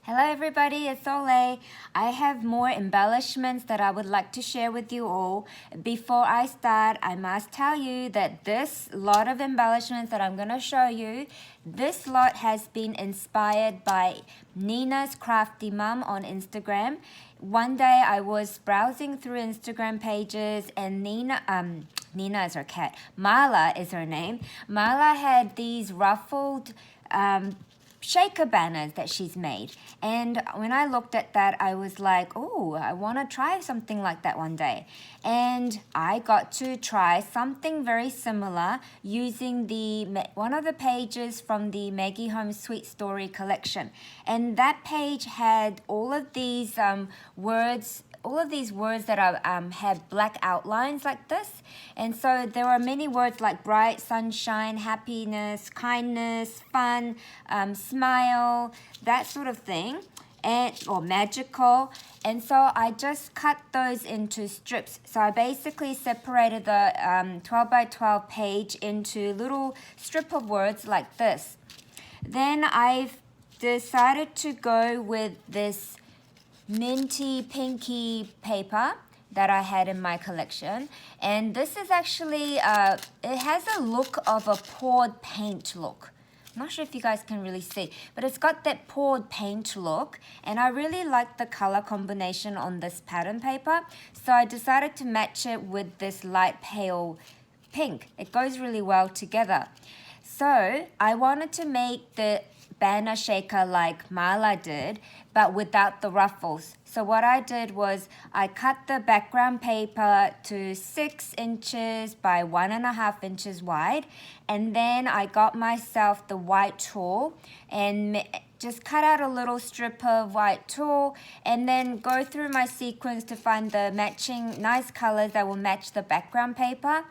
Hello everybody, it's Ole. I have more embellishments that I would like to share with you all. Before I start, I must tell you that this lot of embellishments that I'm going to show you, this lot has been inspired by Nina's Crafty Mum on Instagram. One day I was browsing through Instagram pages and Nina is her cat. Marla is her name. Marla had these ruffled shaker banners that she's made, and when I looked at that I was like, oh, I want to try something like that one day. And I got to try something very similar using one of the pages from the Maggie Holmes Sweet Story collection, and that page had all of these words that are, have black outlines like this. And so there are many words like bright, sunshine, happiness, kindness, fun, smile, that sort of thing, or magical. And so I just cut those into strips. So I basically separated the 12 by 12 page into little strip of words like this. Then I've decided to go with this minty pinky paper that I had in my collection, and this is actually it has a look of a poured paint look. I'm not sure if you guys can really see, but it's got that poured paint look, and I really like the color combination on this pattern paper, so I decided to match it with this light pale pink. It goes really well together. So I wanted to make the banner shaker like Marla did, but without the ruffles. So what I did was I cut the background paper to 6 inches by 1.5 inches wide, and then I got myself the white tulle and just cut out a little strip of white tulle and then go through my sequins to find the matching nice colors that will match the background paper.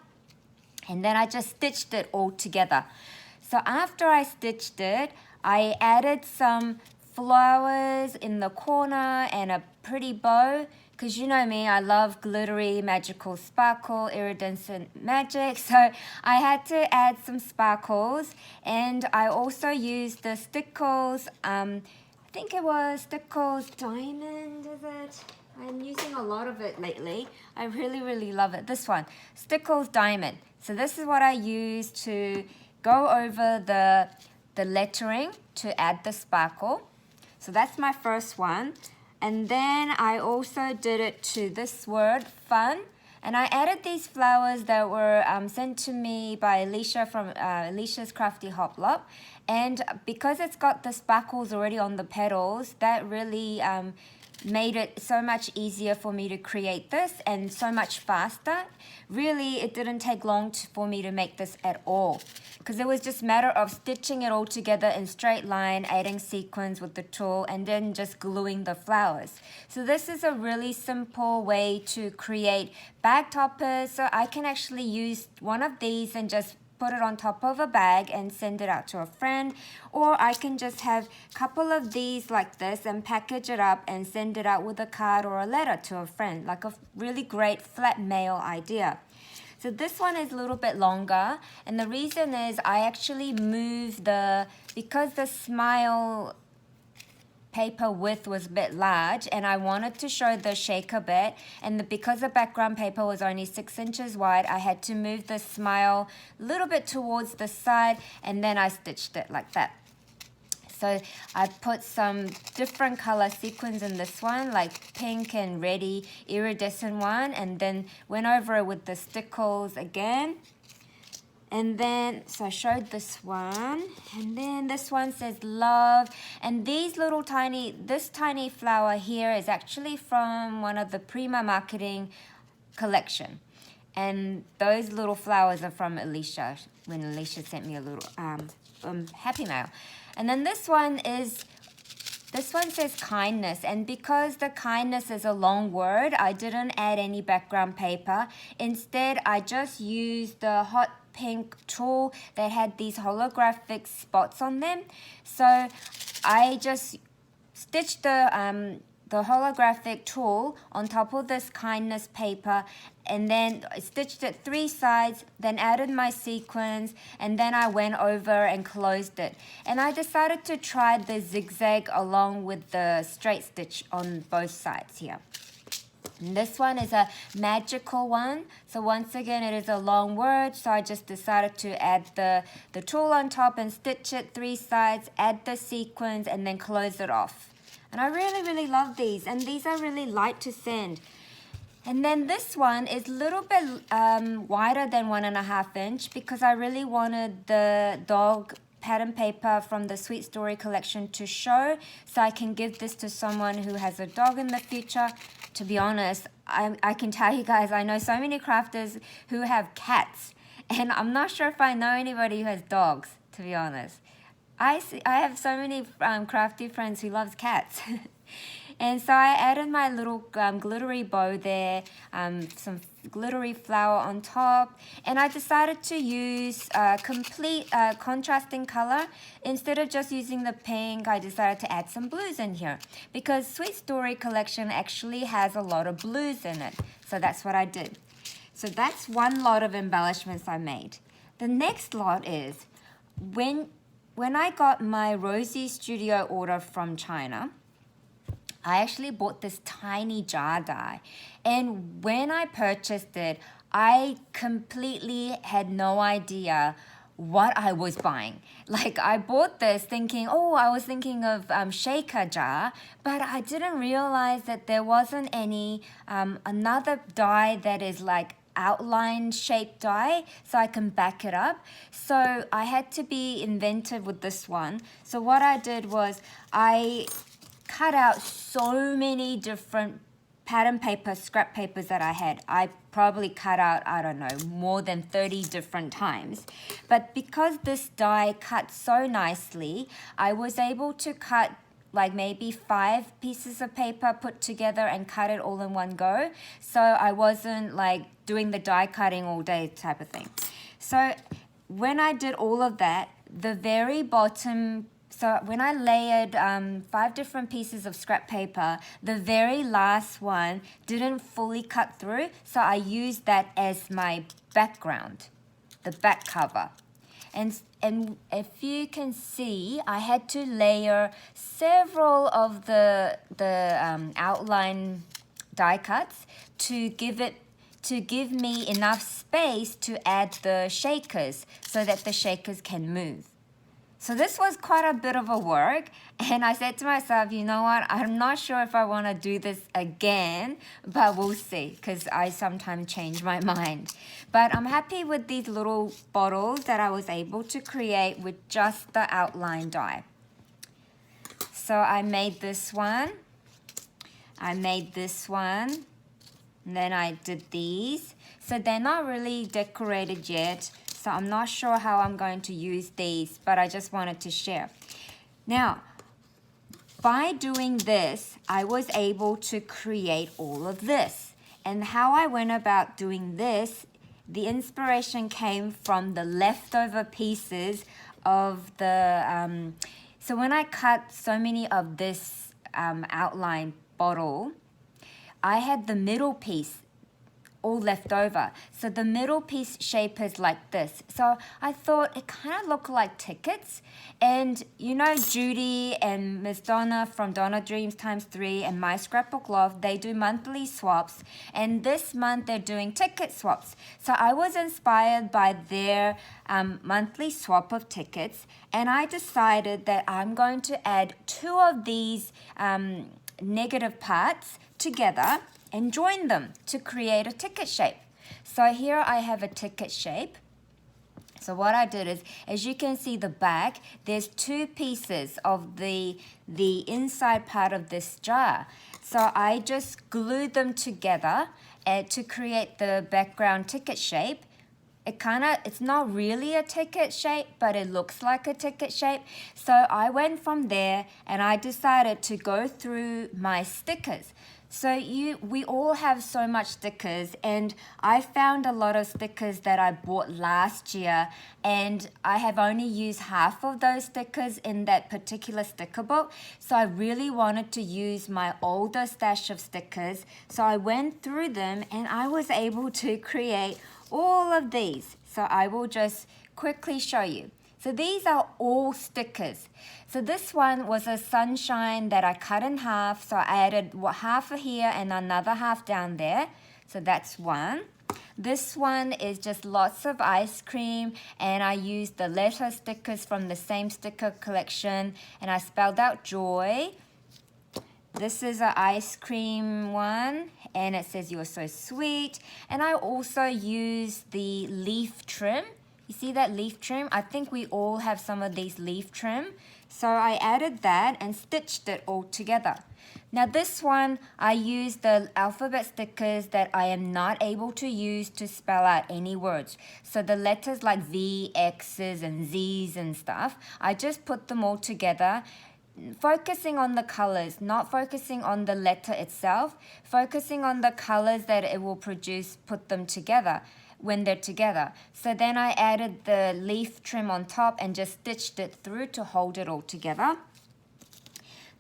And then I just stitched it all together. So after I stitched it, I added some flowers in the corner and a pretty bow, because you know me, I love glittery, magical sparkle, iridescent magic. So I had to add some sparkles, and I also used the Stickles, I think it was Stickles Diamond, is it? I'm using a lot of it lately. I really love it. This one, Stickles Diamond. So this is what I use to go over the lettering to add the sparkle. So that's my first one. And then I also did it to this word, fun. And I added these flowers that were sent to me by Alicia from Alicia's Crafty Hoplop. And because it's got the sparkles already on the petals, that really made it so much easier for me to create this and so much faster. Really, it didn't take long for me to make this at all, because it was just a matter of stitching it all together in straight line, adding sequins with the tulle, and then just gluing the flowers. So this is a really simple way to create bag toppers. So I can actually use one of these and just put it on top of a bag and send it out to a friend, or I can just have a couple of these like this and package it up and send it out with a card or a letter to a friend, like a really great flat mail idea. So this one is a little bit longer, and the reason is I actually moved because the smile paper width was a bit large and I wanted to show the shaker bit, and because the background paper was only 6 inches wide, I had to move the smile a little bit towards the side, and then I stitched it like that. So I put some different color sequins in this one, like pink and reddy iridescent one, and then went over it with the stickles again. And then, so I showed this one, and then this one says love, and this tiny flower here is actually from one of the Prima Marketing collection. And those little flowers are from Alicia, when Alicia sent me a little happy mail. And then this one says kindness, and because the kindness is a long word, I didn't add any background paper. Instead, I just used the hot pink tulle that had these holographic spots on them. So I just stitched the the holographic tool on top of this kindness paper, and then I stitched it 3 sides, then added my sequins, and then I went over and closed it. And I decided to try the zigzag along with the straight stitch on both sides here. And this one is a magical one. So once again, it is a long word. So I just decided to add the tool on top and stitch it 3 sides, add the sequins, and then close it off. And I really, really love these. And these are really light to send. And then this one is a little bit wider than 1.5 inch because I really wanted the dog pattern paper from the Sweet Story collection to show, so I can give this to someone who has a dog in the future. To be honest, I can tell you guys, I know so many crafters who have cats, and I'm not sure if I know anybody who has dogs, to be honest. I have so many crafty friends who loves cats. And so I added my little glittery bow there, some glittery flower on top, and I decided to use complete contrasting color. Instead of just using the pink, I decided to add some blues in here because Sweet Story collection actually has a lot of blues in it. So that's what I did. So that's one lot of embellishments I made. The next lot is when I got my Rosie Studio order from China, I actually bought this tiny jar die. And when I purchased it, I completely had no idea what I was buying. Like I bought this thinking, oh, I was thinking of shaker jar, but I didn't realize that there wasn't any another die that is like outline shaped die so I can back it up. So I had to be inventive with this one. So what I did was I cut out so many different pattern paper, scrap papers that I had. I probably cut out, I don't know, more than 30 different times. But because this die cut so nicely, I was able to cut like maybe 5 pieces of paper put together and cut it all in one go. So I wasn't like doing the die cutting all day type of thing. So when I did all of that, the very bottom, so when I layered 5 different pieces of scrap paper, the very last one didn't fully cut through, so I used that as my background, the back cover. And if you can see, I had to layer several of the outline die cuts to give me enough space to add the shakers so that the shakers can move. So this was quite a bit of a work, and I said to myself, you know what, I'm not sure if I want to do this again, but we'll see, because I sometimes change my mind. But I'm happy with these little bottles that I was able to create with just the outline die. So I made this one, and then I did these. So they're not really decorated yet, so I'm not sure how I'm going to use these, but I just wanted to share. Now, by doing this, I was able to create all of this. And how I went about doing this, the inspiration came from the leftover pieces of the, so when I cut so many of this outline bottle, I had the middle piece all left over. So the middle piece shape is like this. So I thought it kind of looked like tickets. And you know Judy and Miss Donna from Donna Dreams x3 and My Scrapbook Loft, they do monthly swaps. And this month they're doing ticket swaps. So I was inspired by their monthly swap of tickets. And I decided that I'm going to add 2 of these negative parts together and join them to create a ticket shape. So here I have a ticket shape. So what I did is, as you can see the back, there's 2 pieces of the inside part of this jar. So I just glued them together to create the background ticket shape. It's not really a ticket shape, but it looks like a ticket shape. So I went from there and I decided to go through my stickers. So we all have so much stickers, and I found a lot of stickers that I bought last year, and I have only used half of those stickers in that particular sticker book. So I really wanted to use my older stash of stickers. So I went through them and I was able to create all of these. So I will just quickly show you. So these are all stickers. So this one was a sunshine that I cut in half. So I added half here and another half down there. So that's one. This one is just lots of ice cream, and I used the letter stickers from the same sticker collection, and I spelled out joy. This is an ice cream one, and it says you're so sweet. And I also used the leaf trim. You see that leaf trim? I think we all have some of these leaf trim. So I added that and stitched it all together. Now this one, I used the alphabet stickers that I am not able to use to spell out any words. So the letters like V, X's, and Z's and stuff, I just put them all together, focusing on the colors, not focusing on the letter itself, focusing on the colors that it will produce, put them together when they're together. So then I added the leaf trim on top and just stitched it through to hold it all together.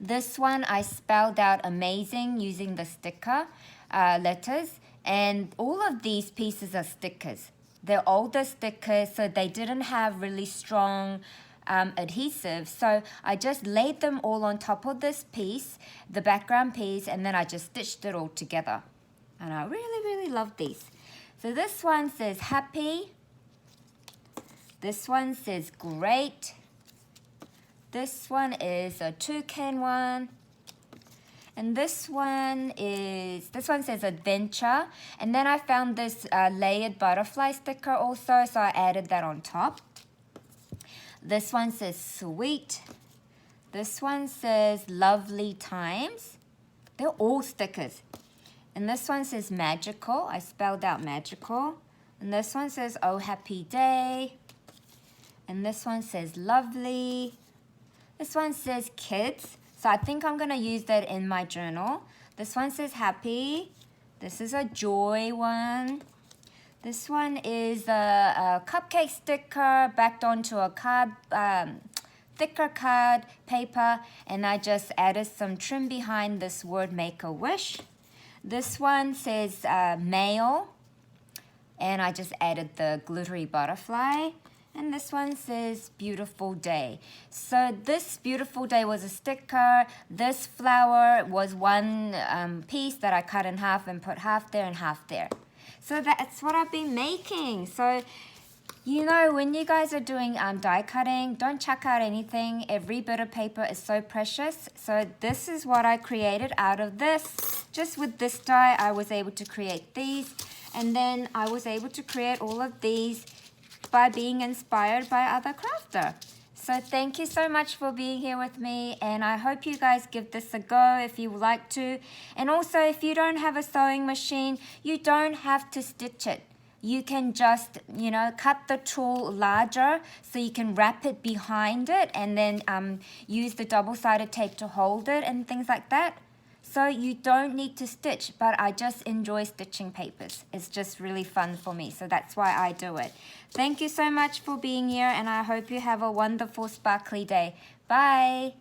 This one I spelled out amazing using the sticker letters, and all of these pieces are stickers. They're older stickers, so they didn't have really strong adhesive. So I just laid them all on top of this piece, the background piece, and then I just stitched it all together. And I really love these. So this one says happy. This one says great. This one is a toucan one. And this one says adventure. And then I found this layered butterfly sticker also, so I added that on top. This one says sweet. This one says lovely times. They're all stickers. And this one says magical. I spelled out magical. And this one says oh happy day. And this one says lovely. This one says kids. So I think I'm going to use that in my journal. This one says happy. This is a joy one. This one is a cupcake sticker backed onto a card, thicker card paper. And I just added some trim behind this word make a wish. This one says mail. And I just added the glittery butterfly. And this one says beautiful day. So this beautiful day was a sticker. This flower was one piece that I cut in half and put half there and half there. So that's what I've been making. So, you know, when you guys are doing die cutting, don't chuck out anything. Every bit of paper is so precious. So this is what I created out of this. Just with this die, I was able to create these. And then I was able to create all of these by being inspired by other crafter. So thank you so much for being here with me, and I hope you guys give this a go if you would like to. And also, if you don't have a sewing machine, you don't have to stitch it. You can just, you know, cut the tool larger so you can wrap it behind it and then use the double-sided tape to hold it and things like that. So you don't need to stitch, but I just enjoy stitching papers. It's just really fun for me, so that's why I do it. Thank you so much for being here, and I hope you have a wonderful sparkly day. Bye!